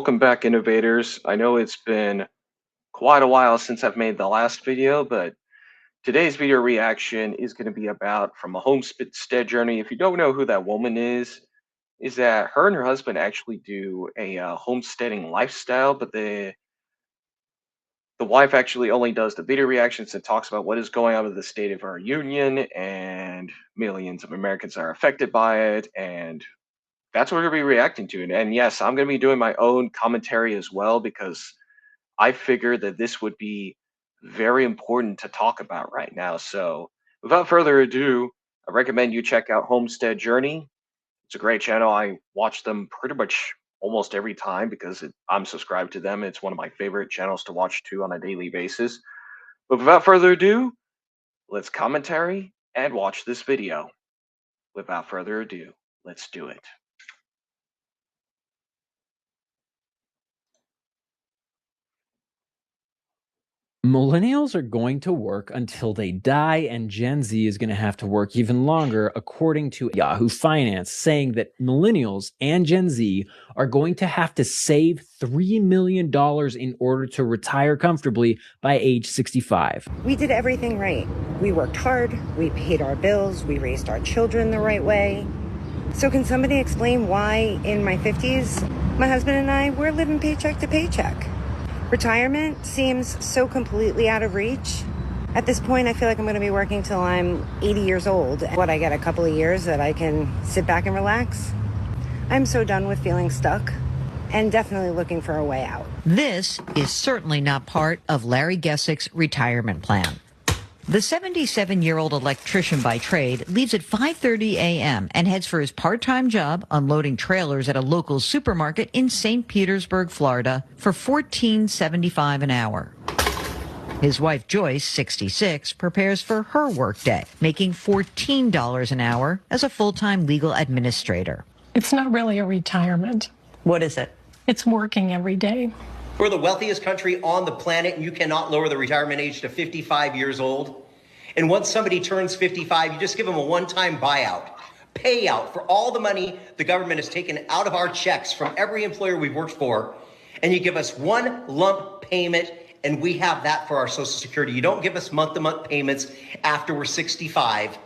Welcome back, innovators. I know it's been quite a while since I've made the last video, but today's video reaction is going to be about from a homestead journey. If you don't know who that woman is that her and her husband actually do a homesteading lifestyle, but the wife actually only does the video reactions and talks about what is going on with the state of our union, and millions of Americans are affected by it, and that's what we're going to be reacting to. And yes, I'm going to be doing my own commentary as well because I figured that this would be very important to talk about right now. So without further ado, I recommend you check out Homestead Journey. It's a great channel. I watch them pretty much almost every time because I'm subscribed to them. It's one of my favorite channels to watch too on a daily basis. But without further ado, let's commentary and watch this video. Without further ado, let's do it. Millennials are going to work until they die, and Gen Z is going to have to work even longer, according to Yahoo Finance, saying that millennials and Gen Z are going to have to save $3 million in order to retire comfortably by age 65. We did everything right. We worked hard, we paid our bills, we raised our children the right way. So can somebody explain why in my 50s, my husband and I, we're living paycheck to paycheck? Retirement seems so completely out of reach. At this point, I feel like I'm going to be working till I'm 80 years old. I get a couple of years that I can sit back and relax. I'm so done with feeling stuck and definitely looking for a way out. This is certainly not part of Larry Gessick's retirement plan. The 77-year-old electrician by trade leaves at 5:30 a.m. and heads for his part-time job unloading trailers at a local supermarket in St. Petersburg, Florida, for $14.75 an hour. His wife, Joyce, 66, prepares for her workday, making $14 an hour as a full-time legal administrator. It's not really a retirement. What is it? It's working every day. We're the wealthiest country on the planet, and you cannot lower the retirement age to 55 years old. And once somebody turns 55, you just give them a one-time payout for all the money the government has taken out of our checks from every employer we've worked for, and you give us one lump payment, and we have that for our Social Security. You don't give us month-to-month payments after we're 65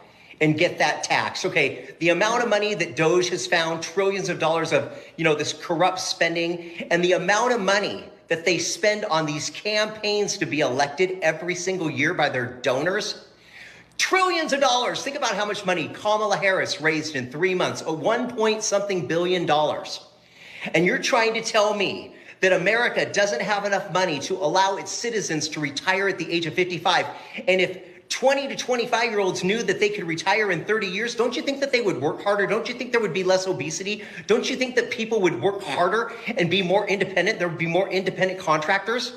and get that tax. Okay, the amount of money that Doge has found, trillions of dollars of, this corrupt spending, and the amount of money that they spend on these campaigns to be elected every single year by their donors. Trillions of dollars. Think about how much money Kamala Harris raised in 3 months, a 1-point-something billion dollars. And you're trying to tell me that America doesn't have enough money to allow its citizens to retire at the age of 55. And if 20 to 25-year-olds knew that they could retire in 30 years, don't you think that they would work harder? Don't you think there would be less obesity? Don't you think that people would work harder and be more independent? There would be more independent contractors?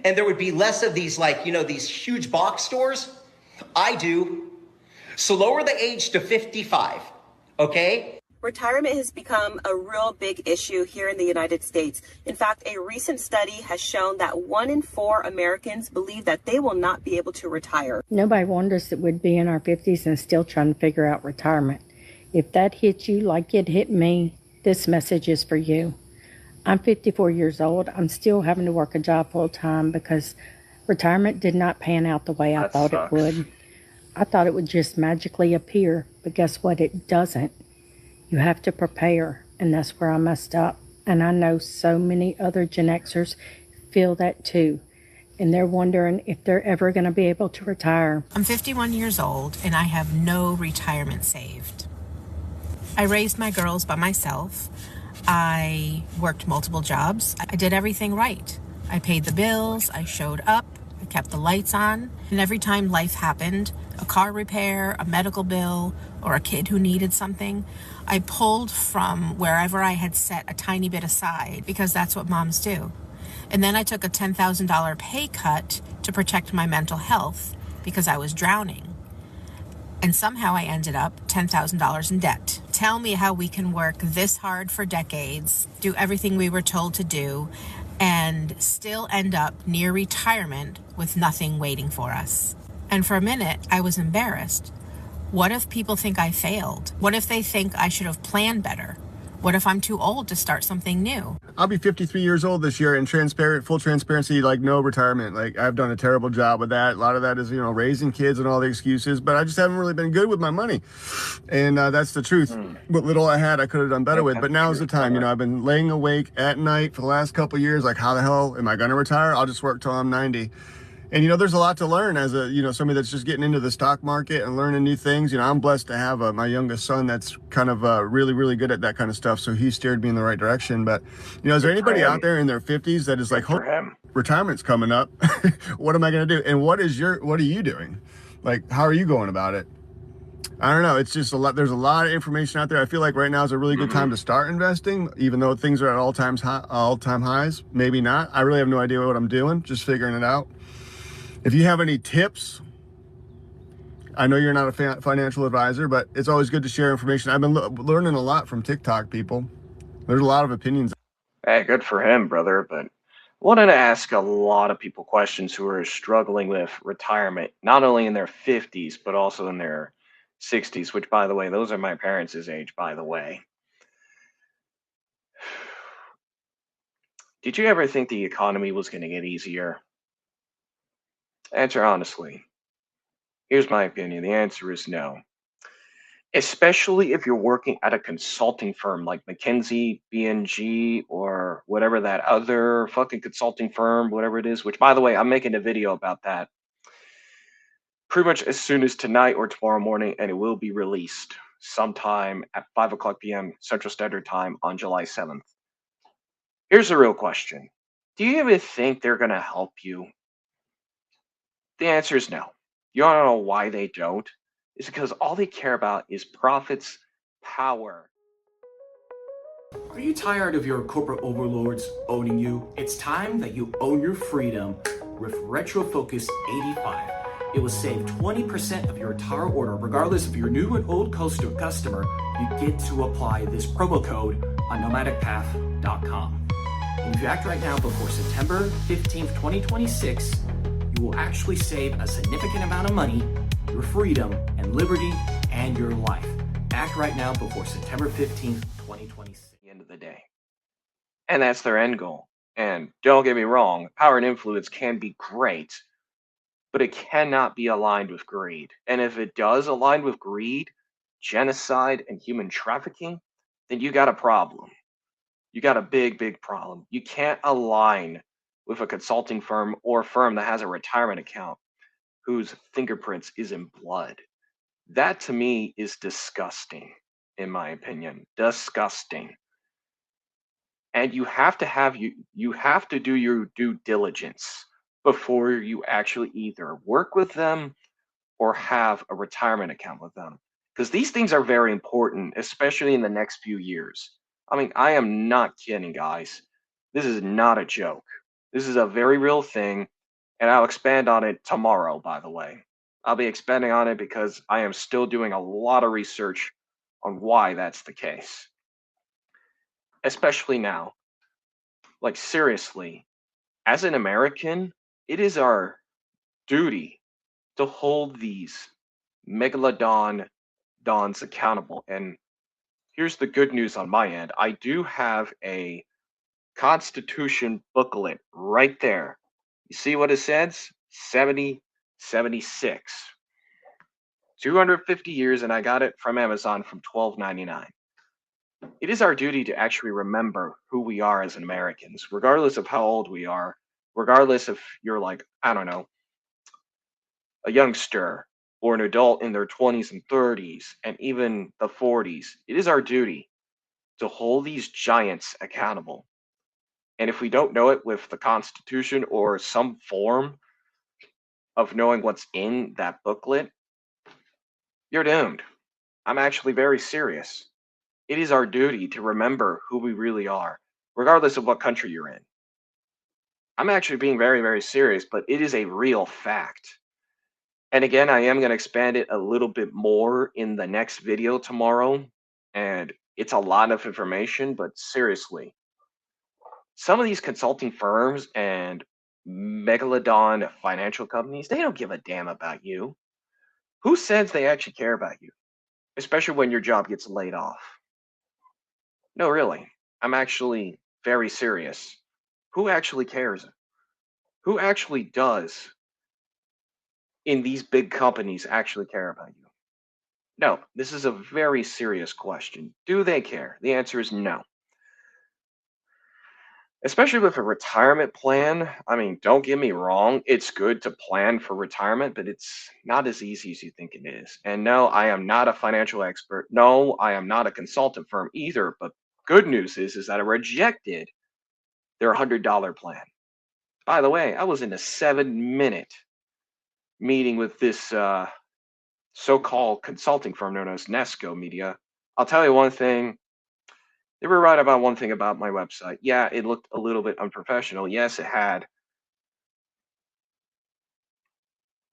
And there would be less of these, these huge box stores? I do. So lower the age to 55, okay? Retirement has become a real big issue here in the United States. In fact, a recent study has shown that 1 in 4 Americans believe that they will not be able to retire. Nobody warned us that we'd be in our 50s and still trying to figure out retirement. If that hit you like it hit me, this message is for you. I'm 54 years old. I'm still having to work a job full time because retirement did not pan out the way I thought it would. I thought it would just magically appear, but guess what? It doesn't. You have to prepare, and that's where I messed up. And I know so many other Gen Xers feel that too. And they're wondering if they're ever going to be able to retire. I'm 51 years old, and I have no retirement saved. I raised my girls by myself. I worked multiple jobs. I did everything right. I paid the bills. I showed up. I kept the lights on. And every time life happened, a car repair, a medical bill, or a kid who needed something, I pulled from wherever I had set a tiny bit aside because that's what moms do. And then I took a $10,000 pay cut to protect my mental health because I was drowning. And somehow I ended up $10,000 in debt. Tell me how we can work this hard for decades, do everything we were told to do, and still end up near retirement with nothing waiting for us. And for a minute, I was embarrassed. What if people think I failed? What if they think I should have planned better? What if I'm too old to start something new? I'll be 53 years old this year, and full transparency, like no retirement. Like I've done a terrible job with that. A lot of that is, raising kids and all the excuses, but I just haven't really been good with my money. And that's the truth. What little I had, I could have done better with, but now's the time. I've been laying awake at night for the last couple of years. Like, how the hell am I going to retire? I'll just work till I'm 90. And, there's a lot to learn as somebody that's just getting into the stock market and learning new things. I'm blessed to have my youngest son that's kind of really, really good at that kind of stuff. So he steered me in the right direction. But, is there anybody out there in their 50s that is like, retirement's coming up? What am I going to do? And what are you doing? Like, how are you going about it? I don't know. It's just a lot. There's a lot of information out there. I feel like right now is a really good time to start investing, even though things are at all-time highs. Maybe not. I really have no idea what I'm doing. Just figuring it out. If you have any tips, I know you're not a financial advisor, but it's always good to share information. I've been learning a lot from TikTok people. There's a lot of opinions. Hey, good for him, brother. But wanted to ask a lot of people questions who are struggling with retirement, not only in their 50s, but also in their 60s, which, by the way, those are my parents' age, by the way. Did you ever think the economy was going to get easier? Answer honestly. Here's my opinion. The answer is no. Especially if you're working at a consulting firm like McKinsey, BNG, or whatever that other fucking consulting firm, whatever it is, which, by the way, I'm making a video about that pretty much as soon as tonight or tomorrow morning, and it will be released sometime at 5 o'clock p.m. Central Standard Time on July 7th. Here's the real question. Do you even think they're going to help you? The answer is no. You want to know why they don't? It's because all they care about is profits, power. Are you tired of your corporate overlords owning you? It's time that you own your freedom with RetroFocus 85. It will save 20% of your entire order, regardless if you're new and old customer. You get to apply this promo code on nomadicpath.com. And if you act right now before September 15th, 2026, you will actually save a significant amount of money, your freedom and liberty, and your life. Act right now before September 15th, 2026. At the end of the day. And that's their end goal. And don't get me wrong, power and influence can be great, but it cannot be aligned with greed. And if it does align with greed, genocide, and human trafficking, then you got a problem. You got a big, big problem. You can't align with a consulting firm or firm that has a retirement account whose fingerprints is in blood. That to me is disgusting, in my opinion. Disgusting. And you have to do your due diligence before you actually either work with them or have a retirement account with them. Because these things are very important, especially in the next few years. I mean, I am not kidding, guys. This is not a joke. This is a very real thing, and I'll expand on it tomorrow, by the way. I'll be expanding on it because I am still doing a lot of research on why that's the case. Especially now. Like, seriously, as an American, it is our duty to hold these megalodons accountable. And here's the good news on my end. I do have a Constitution booklet right there. You see what it says? 7076. 250 years, and I got it from Amazon from $12.99. It is our duty to actually remember who we are as Americans, regardless of how old we are, regardless if you're like, I don't know, a youngster or an adult in their 20s and 30s and even the 40s. It is our duty to hold these giants accountable. And if we don't know it with the Constitution or some form of knowing what's in that booklet, you're doomed. I'm actually very serious. It is our duty to remember who we really are, regardless of what country you're in. I'm actually being very, very serious, but it is a real fact. And again, I am going to expand it a little bit more in the next video tomorrow. And it's a lot of information, but seriously, some of these consulting firms and megalodon financial companies, they don't give a damn about you. Who says they actually care about you? Especially when your job gets laid off. No, really. I'm actually very serious. Who actually cares? Who actually does in these big companies actually care about you? No, this is a very serious question. Do they care? The answer is no. Especially with a retirement plan. I mean, don't get me wrong, it's good to plan for retirement, but it's not as easy as you think it is. And no, I am not a financial expert. No, I am not a consultant firm either. But good news is that I rejected their $100 plan. By the way, I was in a 7-minute meeting with this so-called consulting firm known as Nesco Media. I'll tell you one thing. They were right about one thing about my website. Yeah, it looked a little bit unprofessional. Yes, it had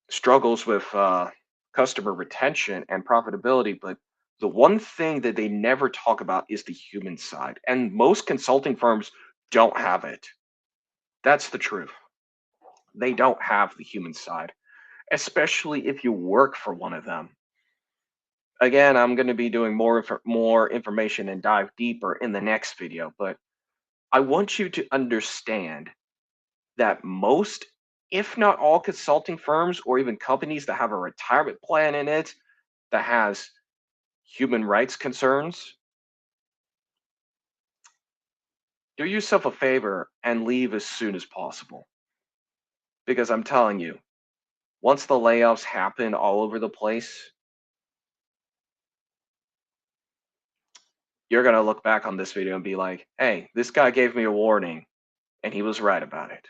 struggles with customer retention and profitability, but the one thing that they never talk about is the human side. And most consulting firms don't have it. That's the truth. They don't have the human side, especially if you work for one of them. Again, I'm going to be doing more information and dive deeper in the next video, but I want you to understand that most, if not all, consulting firms or even companies that have a retirement plan in it that has human rights concerns, do yourself a favor and leave as soon as possible. Because I'm telling you, once the layoffs happen all over the place, you're going to look back on this video and be like, hey, this guy gave me a warning and he was right about it.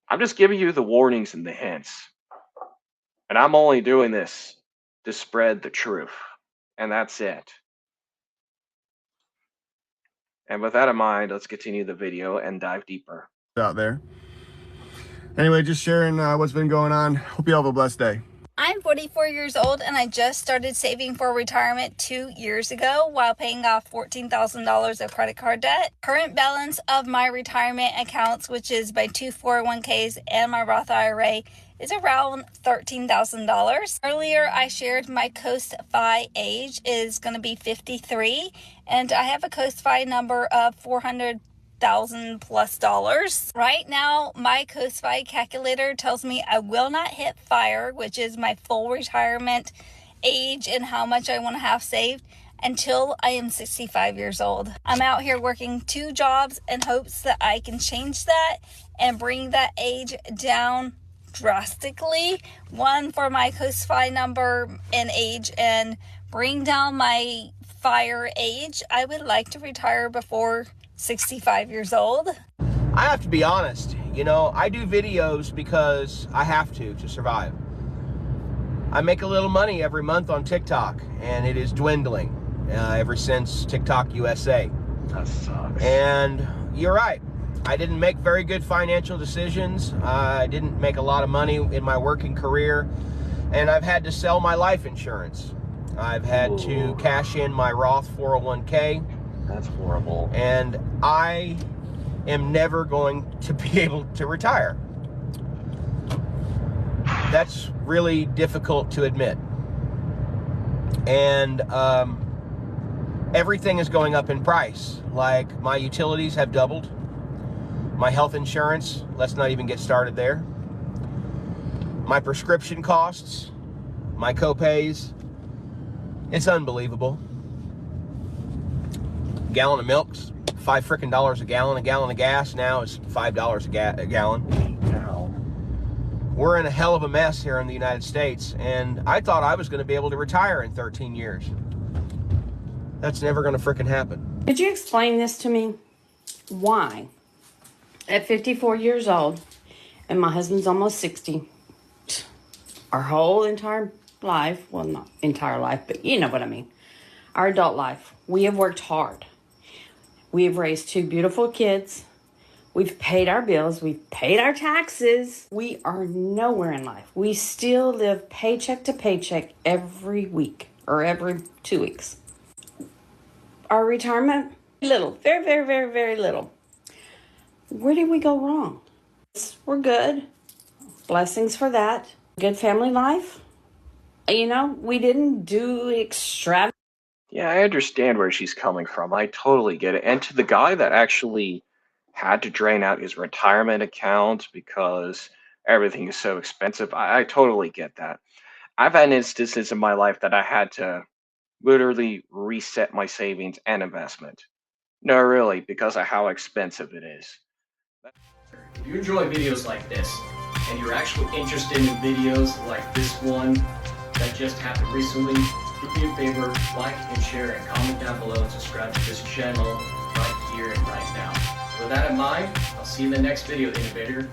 I'm just giving you the warnings and the hints. And I'm only doing this to spread the truth. And that's it. And with that in mind, let's continue the video and dive deeper. Out there. Anyway, just sharing what's been going on. Hope you all have a blessed day. I'm 44 years old and I just started saving for retirement 2 years ago while paying off $14,000 of credit card debt. Current balance of my retirement accounts, which is my 2 401ks and my Roth IRA, is around $13,000. Earlier, I shared my Coast-Fi age is going to be 53, and I have a Coast-Fi number of $400,000+ Right now, my Coast-Fi calculator tells me I will not hit FIRE, which is my full retirement age and how much I want to have saved, until I am 65 years old. I'm out here working 2 jobs in hopes that I can change that and bring that age down drastically. One for my Coast-Fi number and age, and bring down my FIRE age. I would like to retire before 65 years old. I have to be honest, I do videos because I have to survive. I make a little money every month on TikTok, and it is dwindling ever since TikTok USA. That sucks. And you're right. I didn't make very good financial decisions. I didn't make a lot of money in my working career, and I've had to sell my life insurance. I've had to cash in my Roth 401k. That's horrible. And I am never going to be able to retire. That's really difficult to admit. And everything is going up in price. Like, my utilities have doubled. My health insurance, let's not even get started there. My prescription costs, my co-pays, it's unbelievable. Gallon of milk's $5 a gallon. A gallon of gas now is $5 a gallon. Wow. We're in a hell of a mess here in the United States, and I thought I was going to be able to retire in 13 years. That's never going to frickin' happen. Could you explain this to me? Why, at 54 years old, and my husband's almost 60, our whole entire life, well, not entire life, but you know what I mean, our adult life, we have worked hard. We have raised 2 beautiful kids. We've paid our bills. We've paid our taxes. We are nowhere in life. We still live paycheck to paycheck every week or every 2 weeks. Our retirement, little, very, very, very, very little. Where did we go wrong? We're good. Blessings for that. Good family life. We didn't do extravagant. Yeah, I understand where she's coming from. I totally get it. And to the guy that actually had to drain out his retirement account because everything is so expensive, I totally get that. I've had instances in my life that I had to literally reset my savings and investment. No, really, because of how expensive it is. If you enjoy videos like this, and you're actually interested in videos like this one that just happened recently, do me a favor, like and share and comment down below and subscribe to this channel right here and right now. With that in mind, I'll see you in the next video, Innovator.